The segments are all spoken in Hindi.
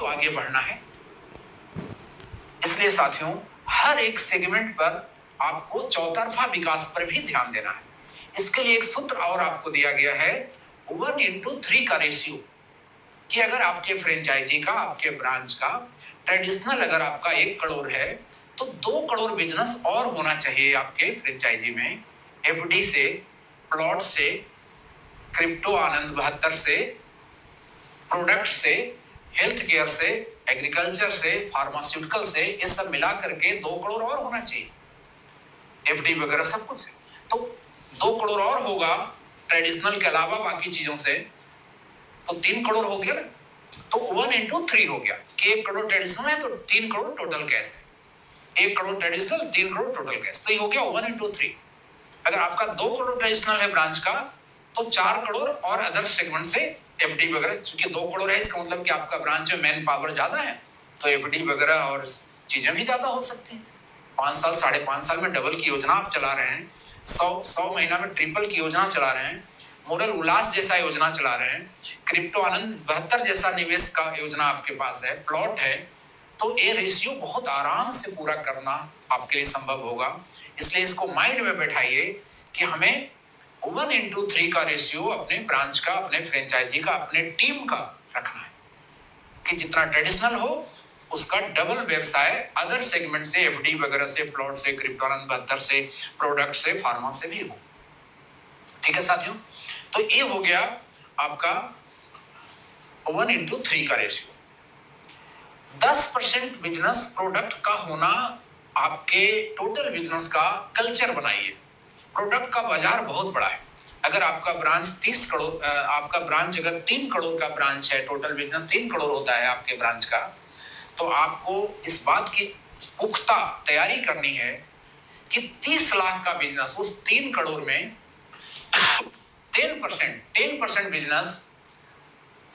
आगे बढ़ना है। इसलिए साथियों, हर एक सेगमेंट पर आपको चौतरफा विकास पर भी ध्यान देना है। इसके लिए एक सूत्र और आपको दिया गया है 1:3 का रेशियो, कि अगर आपके फ्रेंचाइजी का, आपके ब्रांच का ट्रेडिशनल अगर आपका 1 करोड़ है तो 2 करोड़ बिजनेस और होना चाहिए आपके फ्रेंचाइजी में, एफडी से, प्लॉट से, क्रिप्टो आनंद 72 से, प्रोडक्ट से, हेल्थ केयर से, एग्रीकल्चर से, फार्मास्यूटिकल से, ये सब मिला करके 2 करोड़ और होना चाहिए, एफडी वगैरह सब कुछ से। तो 2 करोड़ और होगा ट्रेडिशनल के अलावा बाकी चीजों से, तो 3 करोड़ हो गया ना। तो 1:3 हो गया कि 1 करोड़ ट्रेडिशनल है तो 3 करोड़ टोटल कैश है। 1 crore traditional, 3 crore total cash, तो ये हो गया 1:3। अगर आपका 2 करोड़ ट्रेडिशनल है ब्रांच का तो 4 करोड़ और अदर सेगमेंट से एफडी वगैरह, क्योंकि 2 करोड़ है इसका मतलब कि आपका ब्रांच में मैन पावर ज्यादा है तो एफडी वगैरह और चीजें भी ज्यादा हो सकती हैं। 5 साल 5.5 साल में डबल की योजना आप चला रहे हैं, 100 महीना में ट्रिपल की योजना चला रहे हैं, मोरल उल्लास जैसा योजना चला रहे हैं, क्रिप्टो आनंद 72 जैसा निवेश का योजना आपके पास है, प्लॉट है, तो ये रेशियो बहुत आराम से पूरा करना आपके लिए संभव होगा। इसलिए इसको माइंड में बैठाइए कि हमें 1:3 का रेशियो अपने ब्रांच का, अपने फ्रेंचाइजी का, अपने टीम का रखना है कि जितना ट्रेडिशनल हो उसका डबल व्यवसाय अदर सेगमेंट से, एफडी वगैरह से, प्लॉट से, क्रिप्टो आनंद 72 से, प्रोडक्ट से, फार्मा से भी हो। ठीक है साथियों, तो ये हो गया आपका 1:3 का रेशियो। 10% बिजनेस प्रोडक्ट का होना आपके टोटल बिजनेस का कल्चर बनाइए। प्रोडक्ट का बाजार बहुत बड़ा है। अगर आपका ब्रांच 30 करोड़, आपका ब्रांच अगर 3 करोड़ का ब्रांच है, टोटल बिजनेस 3 करोड़ होता है आपके ब्रांच का, तो आपको इस बात की पुख्ता तैयारी करनी है कि 30 लाख का बिजनेस उस 3 करोड़ में 10% बिजनेस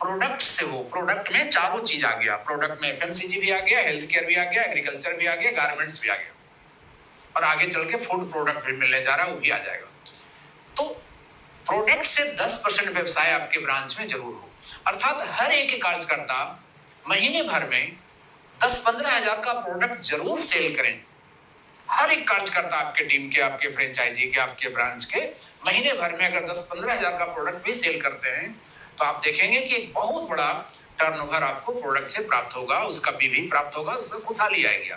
प्रोडक्ट से हो। प्रोडक्ट में चारों चीज आ गया, प्रोडक्ट में एफएमसीजी भी आ गया, हेल्थ केयर भी आ गया, एग्रीकल्चर भी आ गया, गारमेंट्स भी आ गया, और आगे चल के फूड प्रोडक्ट भी मिलने जा रहा है, वो भी आ जाएगा। तो प्रोडक्ट से 10% व्यवसाय आपके ब्रांच में जरूर हो, अर्थात हर एक कार्यकर्ता महीने भर में 10-15 हजार का प्रोडक्ट जरूर सेल करें। हर एक कार्यकर्ता आपके टीम के, आपके फ्रेंचाइजी के, आपके ब्रांच के महीने भर में अगर 10-15 हजार का प्रोडक्ट भी सेल करते हैं तो आप देखेंगे कि एक बहुत बड़ा टर्नओवर आपको प्रोडक्ट से प्राप्त होगा, उसका पीवी प्राप्त होगा, उससे खुशहाली आएगी।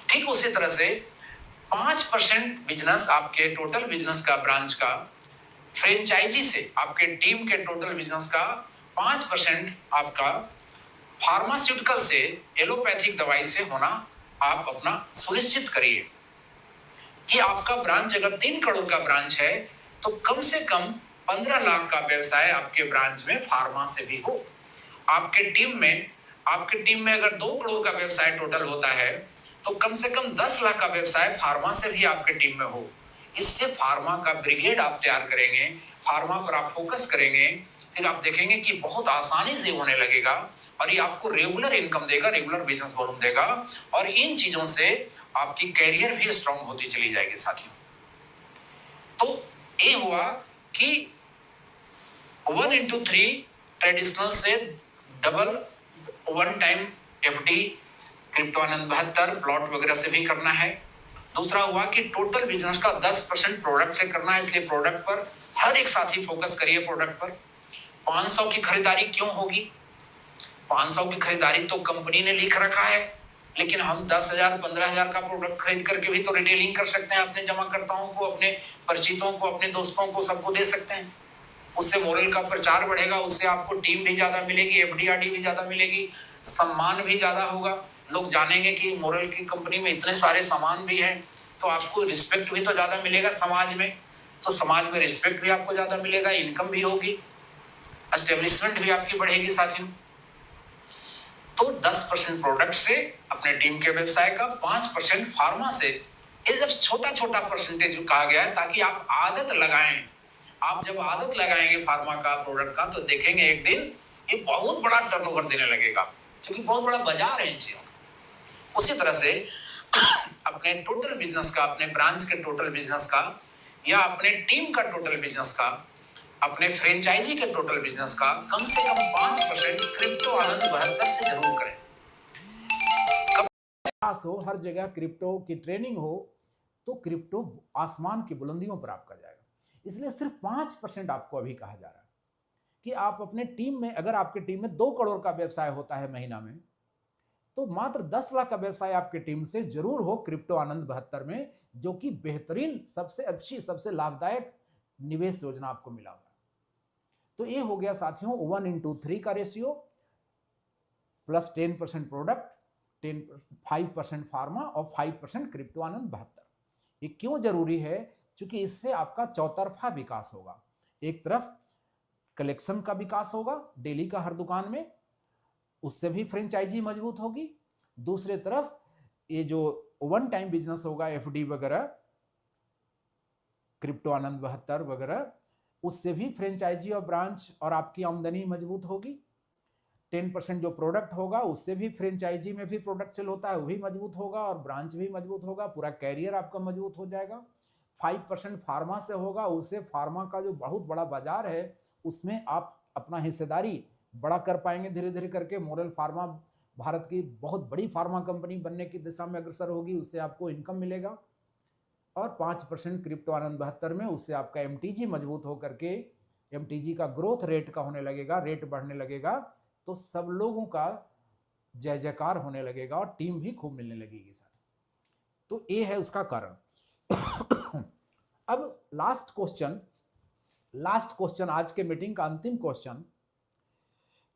ठीक उसी तरह से 5% बिजनेस आपके टोटल बिजनेस का, ब्रांच का, फ्रेंचाइजी से, आपके टीम के टोटल बिजनेस का 5% आपका फार्मास्यूटिकल से, एलोपैथिक दवाई से होना आप अपना सुनिश्चित करिए कि आपका ब्रांच अगर 3 करोड़ का ब्रांच है तो कम से कम 15 लाख का व्यवसाय आपके ब्रांच में फार्मा से भी हो। आपके टीम में अगर 2 करोड़ का व्यवसाय टोटल होता है तो कम से कम 10 लाख का व्यवसाय फार्मा से भी आपके टीम में हो। इससे फार्मा का ब्रिगेड आप तैयार करेंगे, फार्मा पर आप फोकस करेंगे, फिर आप देखेंगे कि बहुत आसानी से होने लगेगा और ये आपको रेगुलर इनकम देगा, रेगुलर बिजनेस वॉल्यूम देगा, और इन चीजों से आपकी कैरियर भी स्ट्रांग होती चली जाएगी साथियों। तो ये हुआ कि 1:3 ट्रेडिशनल से डबल, 1 टाइम एफडी, क्रिप्टो आनंद 72, प्लॉट वगैरह से भी करना है। दूसरा हुआ कि टोटल बिजनेस का 10% प्रोडक्ट से करना है, इसलिए प्रोडक्ट पर हर एक साथी फोकस करिए। प्रोडक्ट पर 500 की खरीदारी क्यों होगी? 500 की खरीदारी तो कंपनी ने लिख रखा है, लेकिन हम 10,000 15,000 का प्रोडक्ट खरीद करके भी तो रिटेलिंग कर सकते हैं, अपने जमाकर्ताओं को, अपने परिचितों को, अपने दोस्तों को, सबको दे सकते हैं। उससे मोरल का प्रचार बढ़ेगा, उससे आपको टीम भी ज्यादा मिलेगी, एफडीआरडी भी ज्यादा मिलेगी, सम्मान भी ज्यादा होगा। लोग जानेंगे कि मोरल की कंपनी में इतने सारे सामान भी हैं, तो आपको रिस्पेक्ट भी तो ज्यादा मिलेगा समाज में, तो समाज में रिस्पेक्ट भी आपको ज्यादा मिलेगा, इनकम भी होगी, एस्टेब्लिशमेंट भी आपकी बढ़ेगी साथियों। तो 10% प्रोडक्ट से अपने टीम के व्यवसाय का, 5% फार्मा से। ये जब छोटा छोटा परसेंटेज कहा गया है ताकि आप आदत लगाएं। आप जब आदत लगाएंगे फार्मा का, प्रोडक्ट का, तो देखेंगे एक दिन ये बहुत बड़ा टर्नओवर देने लगेगा, क्योंकि बहुत बड़ा बाजार है इन चीजों। उसी तरह से अपने टोटल बिजनेस का, अपने ब्रांच के टोटल बिजनेस का, या अपने टीम का टोटल बिजनेस का अपने फ्रेंचाइजी के टोटल बिजनेस का कम से कम 5% क्रिप्टो आनंद 72 से जरूर करें। हो हर जगह क्रिप्टो की ट्रेनिंग हो तो क्रिप्टो आसमान की बुलंदियों पर आपका जाएगा। इसलिए सिर्फ 5% आपको अभी कहा जा रहा है कि आप अपने टीम में, अगर आपके टीम में 2 करोड़ का व्यवसाय होता है महीना में, तो मात्र 10 लाख का व्यवसाय आपकी टीम से जरूर हो क्रिप्टो आनंद 72 में, जो कि बेहतरीन, सबसे अच्छी, सबसे लाभदायक निवेश योजना आपको मिला हुआ है। तो ये हो गया साथियों 1:3 का रेशियो, प्लस 10% प्रोडक्ट, 5% फार्मा और 5% क्रिप्टो आनंद 72। ये क्यों जरूरी है? क्योंकि इससे आपका चौतरफा विकास होगा। एक तरफ कलेक्शन का विकास होगा डेली का हर दुकान में, उससे भी फ्रेंचाइजी मजबूत होगी। दूसरे तरफ ये जो वन टाइम बिजनेस होगा, एफडी वगैरह, क्रिप्टो आनंद 72 वगैरह, उससे भी फ्रेंचाइजी और ब्रांच और आपकी आमदनी मजबूत होगी। 10% जो प्रोडक्ट होगा उससे भी फ्रेंचाइजी में भी प्रोडक्ट सेल होता है, वो भी मजबूत होगा और ब्रांच भी मजबूत होगा, पूरा कैरियर आपका मजबूत हो जाएगा। 5% फार्मा से होगा, उससे फार्मा का जो बहुत बड़ा बाजार है उसमें आप अपना हिस्सेदारी बड़ा कर पाएंगे धीरे धीरे करके। मॉरल फार्मा भारत की बहुत बड़ी फार्मा कंपनी बनने की दिशा में अग्रसर होगी, उससे आपको इनकम मिलेगा। और 5% क्रिप्टो आनंद 72 में, उससे आपका एमटीजी मजबूत होकर के, एमटीजी का ग्रोथ रेट का होने लगेगा, रेट बढ़ने लगेगा, तो सब लोगों का जय जयकार होने लगेगा और टीम भी खूब मिलने लगेगी सर। तो ये है उसका कारण। अब लास्ट क्वेश्चन, आज के मीटिंग का अंतिम क्वेश्चन,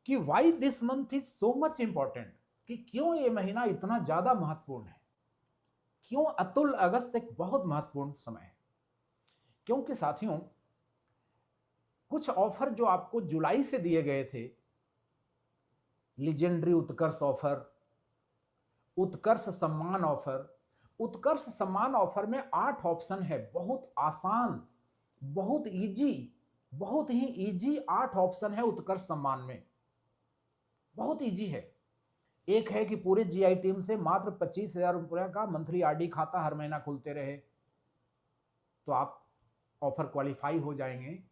कि why this month is so much important, कि क्यों ये महीना इतना ज्यादा महत्वपूर्ण है, क्यों अतुल अगस्त एक बहुत महत्वपूर्ण समय है। क्योंकि साथियों कुछ ऑफर जो आपको जुलाई से दिए गए थे, लीजेंडरी उत्कर्ष ऑफर, उत्कर्ष सम्मान ऑफर, उत्कर्ष सम्मान ऑफर में 8 ऑप्शन है, बहुत आसान, बहुत इजी, बहुत ही इजी 8 ऑप्शन है उत्कर्ष सम्मान में, बहुत इजी है। एक है कि पूरे जीआई टीम से मात्र 25,000 रुपये का मंथली आरडी खाता हर महीना खुलते रहे, तो आप ऑफर क्वालिफाई हो जाएंगे।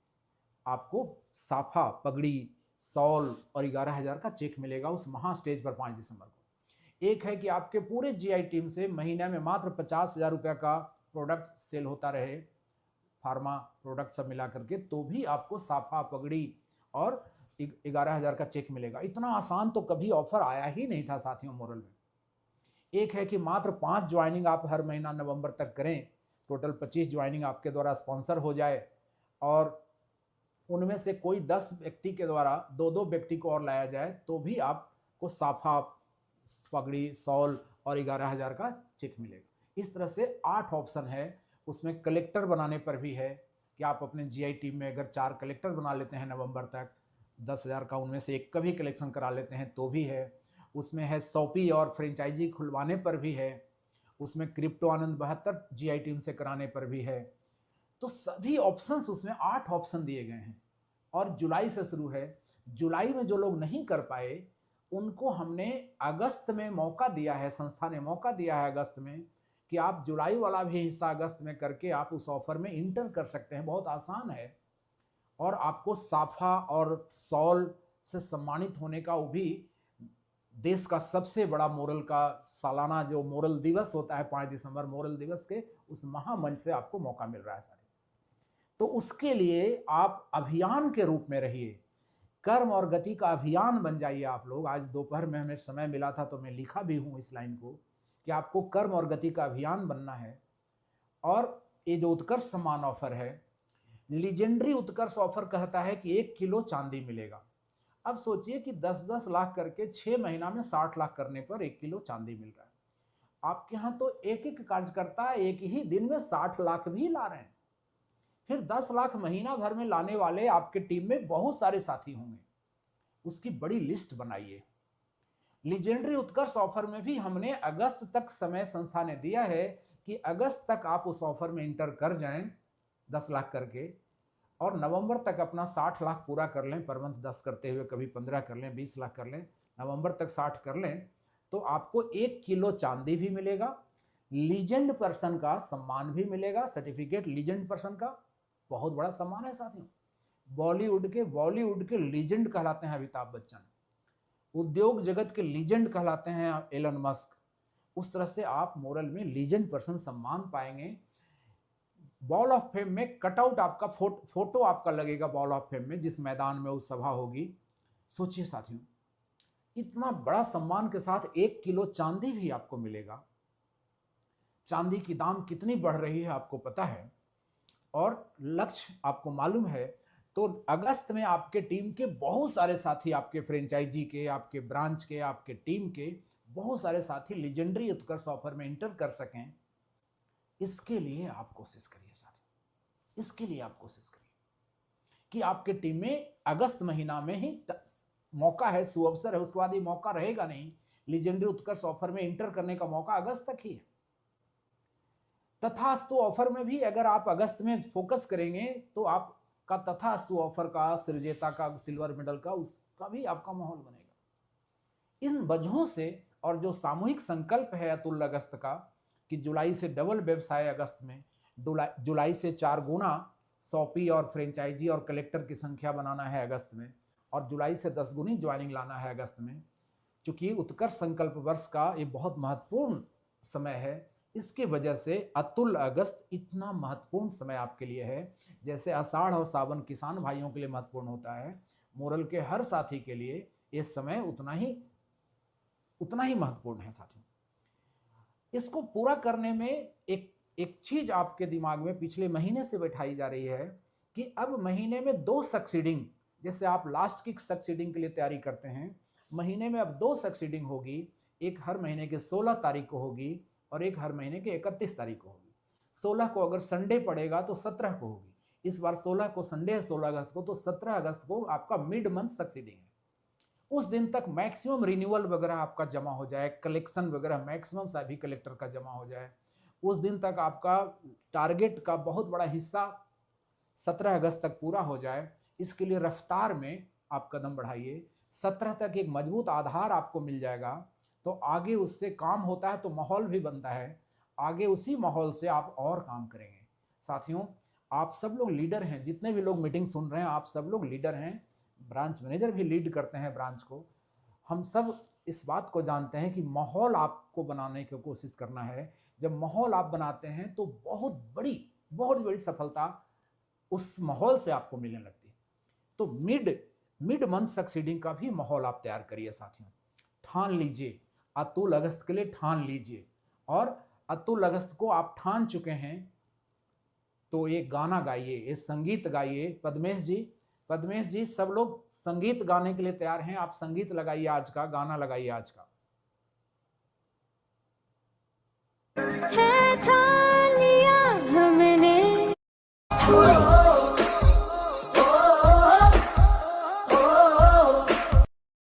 आपको साफा, पगड़ी, सॉल और 11,000 का चेक मिलेगा उस महा स्टेज पर 5 दिसंबर को। एक है कि आपके पूरे जीआई टीम से महीने में मात्र 50,000 रुपये का प्रोडक्ट सेल होता रहे, फार्मा प्रोडक्ट सब मिला करके, तो भी आपको साफा, पगड़ी और 11,000 का चेक मिलेगा। इतना आसान तो कभी ऑफर आया ही नहीं था साथियों मोरल में। एक है कि मात्र 5 ज्वाइनिंग आप हर महीना नवंबर तक करें, टोटल 25 ज्वाइनिंग आपके द्वारा स्पॉन्सर हो जाए, और उनमें से कोई 10 व्यक्ति के द्वारा 2-2 व्यक्ति को और लाया जाए, तो भी आपको साफा, पगड़ी, सॉल और 11,000 का चेक मिलेगा। इस तरह से 8 ऑप्शन है। उसमें कलेक्टर बनाने पर भी है कि आप अपने जीआई टीम में अगर 4 कलेक्टर बना लेते हैं नवंबर तक, 10,000 का उनमें से एक का भी कलेक्शन करा लेते हैं तो भी है। उसमें है सौपी और फ्रेंचाइजी खुलवाने पर भी है। उसमें क्रिप्टो आनंद 72 जीआई टीम से कराने पर भी है। तो सभी ऑप्शंस, उसमें 8 ऑप्शन दिए गए हैं और जुलाई से शुरू है। जुलाई में जो लोग नहीं कर पाए उनको हमने अगस्त में मौका दिया है, संस्था ने मौका दिया है अगस्त में, कि आप जुलाई वाला भी हिस्सा अगस्त में करके आप उस ऑफर में इंटर कर सकते हैं। बहुत आसान है और आपको साफा और सॉल से सम्मानित होने का, वो भी देश का सबसे बड़ा मोरल का सालाना जो मोरल दिवस होता है 5 दिसंबर, मोरल दिवस के उस महामंच से आपको मौका मिल रहा है सारे। तो उसके लिए आप अभियान के रूप में रहिए, कर्म और गति का अभियान बन जाइए आप लोग। आज दोपहर में हमें समय मिला था तो मैं लिखा भी हूँ इस लाइन को, कि आपको कर्म और गति का अभियान बनना है। और ये जो उत्कर्ष सम्मान ऑफर है, लीजेंडरी उत्कर्ष ऑफर कहता है कि 1 किलो चांदी मिलेगा। अब सोचिए कि 10-10 लाख करके 6 महीना में 60 लाख करने पर 1 किलो चांदी मिल रहा है। आपके यहाँ तो एक एक कार्यकर्ता एक ही दिन में 60 लाख भी ला रहे हैं, फिर 10 लाख महीना भर में लाने वाले आपके टीम में बहुत सारे साथी होंगे। उसकी बड़ी लिस्ट बनाइए। लीजेंडरी उत्कर्ष ऑफर में भी हमने अगस्त तक समय संस्था ने दिया है कि अगस्त तक आप उस ऑफर में इंटर कर जाएं 10 लाख करके, और नवंबर तक अपना 60 लाख पूरा कर लें, पर मंथ 10 करते हुए कभी 15 कर लें, 20 लाख कर लें, नवंबर तक 60 कर लें, तो आपको 1 किलो चांदी भी मिलेगा, लीजेंड पर्सन का सम्मान भी मिलेगा, सर्टिफिकेट लीजेंड पर्सन का, बहुत बड़ा सम्मान है साथियों। बॉलीवुड के लीजेंड कहलाते हैं अमिताभ बच्चन, उद्योग जगत के लीजेंड कहलाते हैं एलन मस्क। उस तरह से आप मोरल में लीजेंड पर्सन सम्मान पाएंगे। बॉल ऑफ फेम में कटआउट आपका फोटो आपका लगेगा बॉल ऑफ फेम में, जिस मैदान में उस सभा होगी। सोचिए साथियों, इतना बड़ा सम्मान के साथ 1 किलो चांदी भी आपको मिलेगा। चांदी की दाम कितनी बढ़ रही है आपको पता है, और लक्ष्य आपको मालूम है। तो अगस्त में आपके टीम के बहुत सारे साथी, आपके फ्रेंचाइजी के, आपके ब्रांच के, आपके टीम के बहुत सारे साथी लीजेंडरी उत्कर्ष ऑफर में एंटर कर सकें, इसके लिए आप कोशिश करिए साथियों। इसके लिए आप कोशिश करिए कि आपके टीम में अगस्त महीना में ही मौका है, सुअवसर है, उसके बाद ये मौका रहेगा नहीं। लीजेंडरी उत्कर्ष ऑफर में एंटर करने का मौका अगस्त तक ही है। तथास्तु ऑफर में भी अगर आप अगस्त में फोकस करेंगे तो आपका तथास्तु ऑफर का, सृजेता का, सिल्वर मेडल का, उसका भी आपका माहौल बनेगा। इन वजहों से, और जो सामूहिक संकल्प है अतुल अगस्त का कि जुलाई से डबल व्यवसाय अगस्त में, जुलाई से 4 गुना सौपी और फ्रेंचाइजी और कलेक्टर की संख्या बनाना है अगस्त में, और जुलाई से 10 गुनी ज्वाइनिंग लाना है अगस्त में। चूंकि उत्कर्ष संकल्प वर्ष का ये बहुत महत्वपूर्ण समय है, इसके वजह से अतुल अगस्त इतना महत्वपूर्ण समय आपके लिए है। जैसे आषाढ़ और सावन किसान भाइयों के लिए महत्वपूर्ण होता है, मोरल के हर साथी के लिए ये समय उतना ही महत्वपूर्ण है साथियों। इसको पूरा करने में एक चीज आपके दिमाग में पिछले महीने से बैठाई जा रही है कि अब महीने में 2 सक्सीडिंग, जैसे आप लास्ट की सक्सीडिंग के लिए तैयारी करते हैं, महीने में अब 2 सक्सीडिंग होगी। एक हर महीने के 16 तारीख को होगी और एक हर महीने के 31 तारीख को होगी। 16 को अगर संडे पड़ेगा तो 17 को होगी। इस बार 16 को संडे है, 16 अगस्त को, तो 17 अगस्त को आपका मिड मंथ सक्सीडिंग है। उस दिन तक मैक्सिमम रिन्यूअल वगैरह आपका जमा हो जाए, कलेक्शन वगैरह मैक्सिमम सभी कलेक्टर का जमा हो जाए। उस दिन तक आपका टारगेट का बहुत बड़ा हिस्सा 17 अगस्त तक पूरा हो जाए। इसके लिए रफ्तार में आप कदम बढ़ाइए। 17 तक एक मजबूत आधार आपको मिल जाएगा, तो आगे उससे काम होता है तो माहौल भी बनता है। आगे उसी माहौल से आप और काम करेंगे। साथियों, आप सब लोग लीडर हैं, जितने भी लोग मीटिंग सुन रहे हैं आप सब लोग लीडर हैं। ब्रांच मैनेजर भी लीड करते हैं ब्रांच को। हम सब इस बात को जानते हैं कि माहौल आपको बनाने की कोशिश करना है। जब माहौल आप बनाते हैं तो बहुत बड़ी सफलता उस माहौल से आपको मिलने लगती है। तो मिड मंथ सक्सीडिंग का भी माहौल आप तैयार करिए साथियों। ठान लीजिए, अतुल अगस्त के लिए ठान लीजिए। और अतुल अगस्त को आप ठान चुके हैं तो एक गाना गाइए, एक संगीत गाइए। पद्मेश जी सब लोग संगीत गाने के लिए तैयार हैं। आप संगीत लगाइए, आज का गाना लगाइए आज का। है ठान लिया हमने